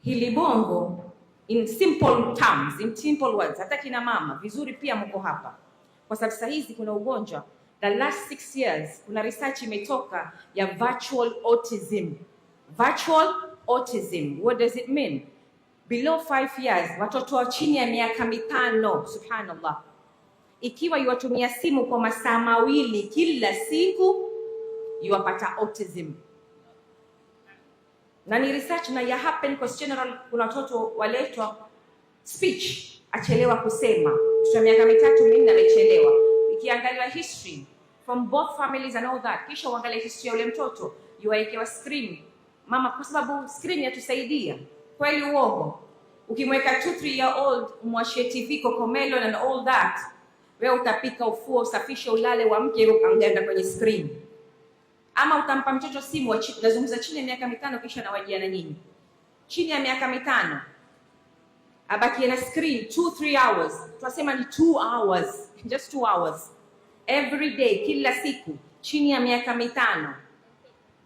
hili bongo in simple terms, in simple words, hata kina mama vizuri pia mko hapa, kwa sababu sasa hizi kuna ugonjwa the last 6 years kuna research imetoka ya virtual autism. Virtual autism, what does it mean? Below 5 years, watoto wa chini ya miaka 5, subhanallah, ikiwa yuwatumia simu kwa masaa 2 kila siku, yuwapata autism. Na ni research na ya happen kwa general. Kuna watoto waletwa speech achelewa kusema, kwa miaka 3-4 amechelewa. Ikiangaliwa history from both families and all that, kisha uangalie history ya ule mtoto, yuaikewa screen mama, kwa sababu screen yatusaidia. Kweli uongo? Ukimweka 2-3 year old umwashie TV Cocomelon and all that, wewe utapika, ufua, usafishe, ulale, uamke, ukaangalia kwenye screen. Ama utampa mtoto simu, nazungumza chini ya miaka 5, kisha nawajia na nyinyi chini ya miaka 5 abaki na screen 2-3 hours, tunasema ni 2 hours, just 2 hours every day, kila siku, chini ya miaka 5,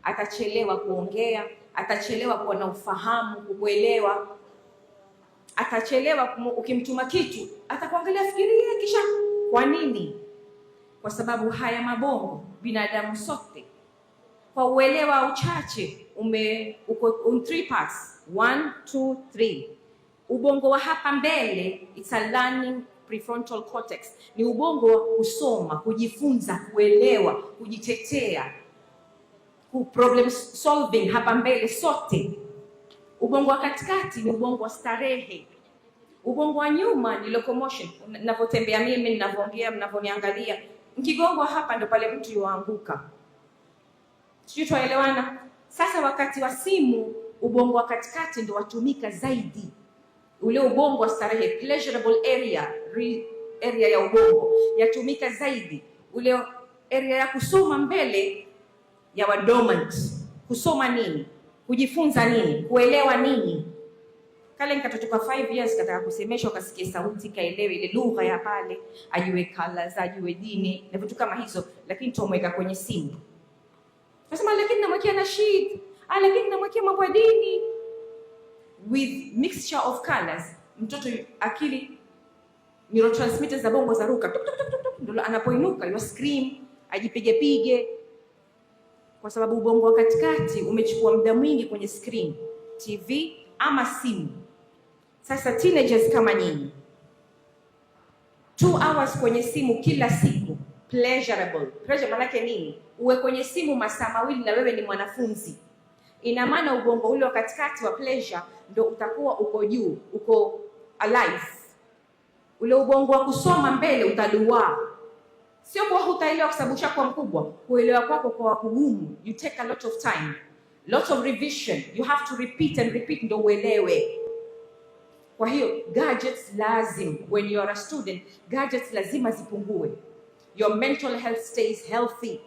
atachelewa kuongea, atachelewa kuwa na ufahamu, kukuelewa, atachelewa. Ukimtuma kitu atakuangalia, fikiria, kisha. Kwa nini? Kwa sababu haya mabongo, binadamu sote kwa uelewa uchache uko 3 parts, 1, 2, 3. Ubongo wa hapa mbele, it's a learning prefrontal cortex, ni ubongo wa kusoma, kujifunza, kuelewa, kujitetea, problem solving hapa mbele sote. Ubongo wa katikati ni ubongo wa starehe. Ubongo wa nyuma ni locomotion, ninapotembea mimi, ninavyoongea, mnavyoniangalia, mkigongwa hapa ndo pale mtu yuanguka. Sio, tuelewana? Sasa wakati wa simu, ubongo wa katikati ndo watumika zaidi. Ule ubongo wa starehe, pleasurable area ya ubongo yatumika zaidi. Ule area ya kusoma mbele ya wa dormant. Kusoma nini? Kujifunza nini? Kuelewa nini? Kale nikatotoka 5 years kataka kusemeshwa, kasikia sauti, kaelewe ile lugha ya pale, ajue colors, ajue dini na vitu kama hizo, lakini tumweka kwenye simu. Nasema lakini namwekea nashid, lakini namwekea mambo ya dini with mixture of colors. Mtoto akili, neurotransmitters za bongo za ruka, ndio anapoinuka you scream, ajipige pige, kwa sababu ubongo wa katikati umechukua muda mwingi kwenye screen, TV ama simu. Sasa teenagers kama nyinyi, 2 hours kwenye simu kila siku, pleasurable. Pleasure maana yake nini? Uwe kwenye simu masaa 2 na wewe ni mwanafunzi. Ina maana ubongo ule wa katikati wa pleasure ndio utakuwa uko juu, uko alive. Ule ubongo wa kusoma mbele utaduaa. Sio kwa hutaelewa kwa sababu ushakuwa mkubwa, kuelewa kwako kwa kugumu. You take a lot of time, lot of revision. You have to repeat and repeat ndio uelewe. Kwa hiyo gadgets lazim, when you are a student, gadgets lazima zipungue. Your mental health stays healthy.